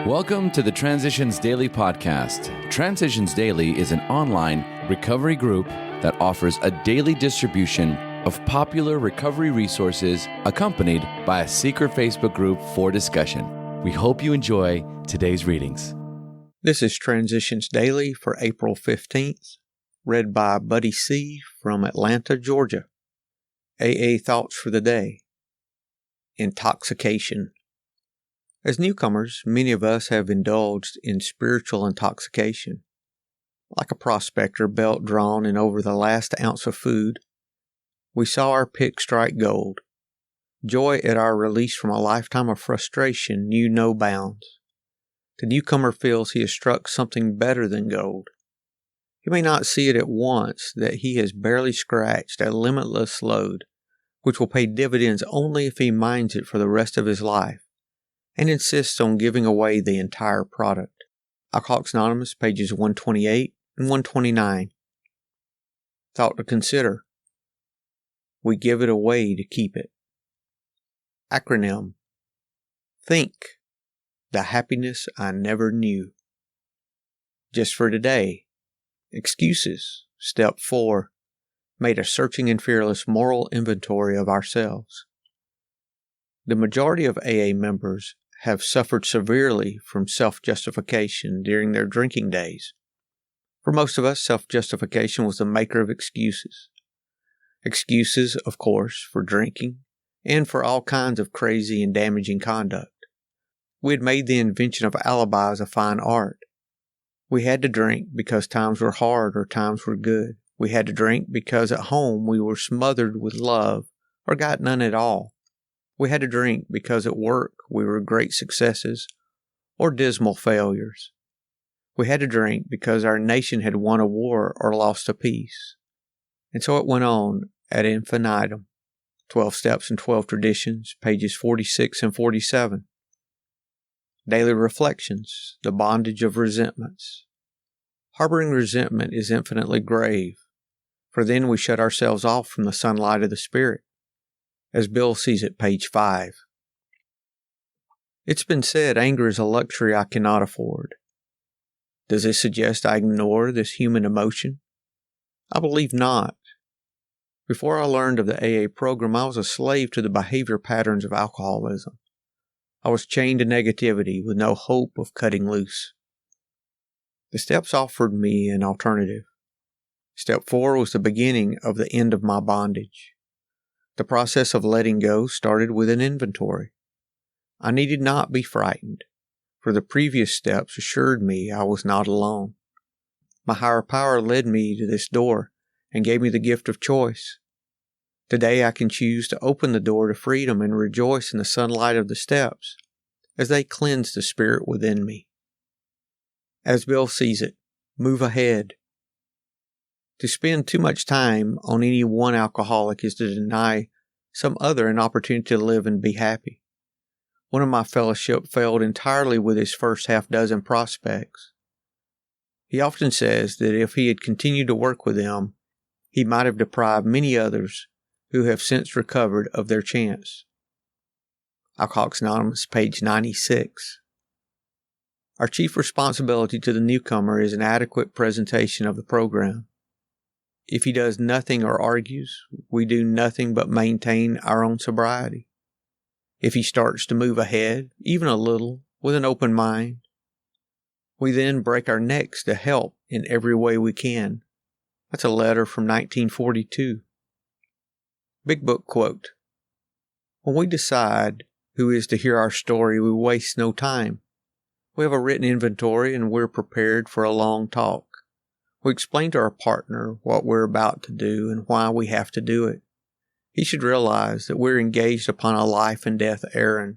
Welcome to the Transitions Daily podcast. Transitions Daily is an online recovery group that offers a daily distribution of popular recovery resources accompanied by a secret Facebook group for discussion. We hope you enjoy today's readings. This is Transitions Daily for April 15th, read by Buddy C. from Atlanta, Georgia. AA Thoughts for the Day. Intoxication. As newcomers, many of us have indulged in spiritual intoxication. Like a prospector belt drawn in over the last ounce of food, we saw our pick strike gold. Joy at our release from a lifetime of frustration knew no bounds. The newcomer feels he has struck something better than gold. He may not see it at once that he has barely scratched a limitless load, which will pay dividends only if he mines it for the rest of his life, and insists on giving away the entire product. Alcoholics Anonymous, pages 128 and 129. Thought to consider. We give it away to keep it. Acronym. Think. The happiness I never knew. Just for today. Excuses. Step 4. Made a searching and fearless moral inventory of ourselves. The majority of AA members have suffered severely from self-justification during their drinking days. For most of us, self-justification was the maker of excuses. Excuses, of course, for drinking and for all kinds of crazy and damaging conduct. We had made the invention of alibis a fine art. We had to drink because times were hard or times were good. We had to drink because at home we were smothered with love or got none at all. We had to drink because at work we were great successes or dismal failures. We had to drink because our nation had won a war or lost a peace. And so it went on ad infinitum. 12 Steps and 12 Traditions, pages 46 and 47. Daily Reflections, the bondage of resentments. Harboring resentment is infinitely grave, for then we shut ourselves off from the sunlight of the Spirit. As Bill sees it, page 5. It's been said anger is a luxury I cannot afford. Does this suggest I ignore this human emotion? I believe not. Before I learned of the AA program, I was a slave to the behavior patterns of alcoholism. I was chained to negativity with no hope of cutting loose. The steps offered me an alternative. Step 4 was the beginning of the end of my bondage. The process of letting go started with an inventory. I needed not be frightened, for the previous steps assured me I was not alone. My higher power led me to this door and gave me the gift of choice. Today I can choose to open the door to freedom and rejoice in the sunlight of the steps as they cleanse the spirit within me. As Bill sees it, move ahead. To spend too much time on any one alcoholic is to deny some other an opportunity to live and be happy. One of my fellowship failed entirely with his first half dozen prospects. He often says that if he had continued to work with them, he might have deprived many others who have since recovered of their chance. Alcoholics Anonymous, page 96. Our chief responsibility to the newcomer is an adequate presentation of the program. If he does nothing or argues, we do nothing but maintain our own sobriety. If he starts to move ahead, even a little, with an open mind, we then break our necks to help in every way we can. That's a letter from 1942. Big Book quote. When we decide who is to hear our story, we waste no time. We have a written inventory and we're prepared for a long talk. We explain to our partner what we're about to do and why we have to do it. He should realize that we're engaged upon a life and death errand.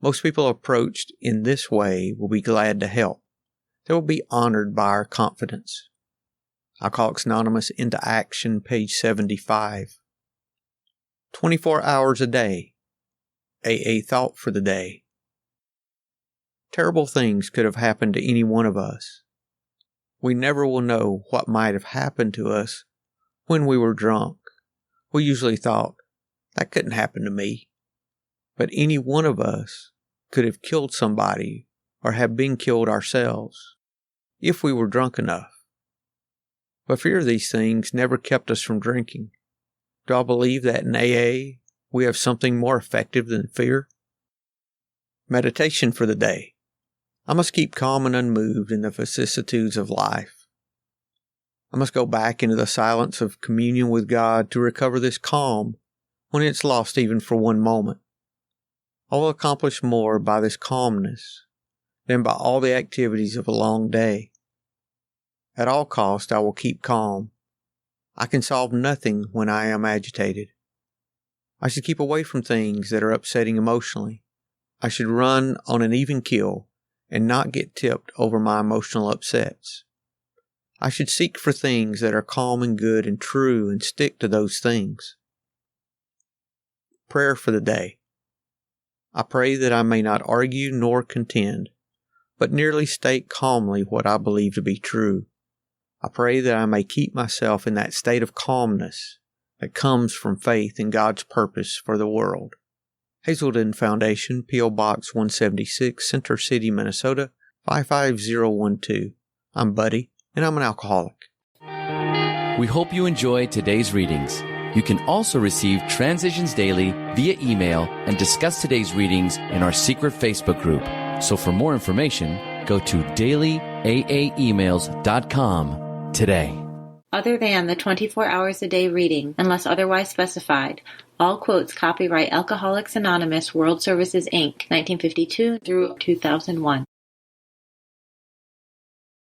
Most people approached in this way will be glad to help. They will be honored by our confidence. Alcoholics Anonymous Into Action, page 75. 24 hours a day. AA Thought for the Day. Terrible things could have happened to any one of us. We never will know what might have happened to us when we were drunk. We usually thought, that couldn't happen to me. But any one of us could have killed somebody or have been killed ourselves, if we were drunk enough. But fear of these things never kept us from drinking. Do I believe that in AA we have something more effective than fear? Meditation for the day. I must keep calm and unmoved in the vicissitudes of life. I must go back into the silence of communion with God to recover this calm when it's lost even for one moment. I will accomplish more by this calmness than by all the activities of a long day. At all costs, I will keep calm. I can solve nothing when I am agitated. I should keep away from things that are upsetting emotionally. I should run on an even keel and not get tipped over my emotional upsets. I should seek for things that are calm and good and true and stick to those things. Prayer for the day. I pray that I may not argue nor contend, but merely state calmly what I believe to be true. I pray that I may keep myself in that state of calmness that comes from faith in God's purpose for the world. Hazelden Foundation, P.O. Box 176, Center City, Minnesota, 55012. I'm Buddy, and I'm an alcoholic. We hope you enjoyed today's readings. You can also receive Transitions Daily via email and discuss today's readings in our secret Facebook group. So for more information, go to dailyaaemails.com today. Other than the 24 hours a day reading, unless otherwise specified, all quotes copyright Alcoholics Anonymous World Services, Inc., 1952 through 2001.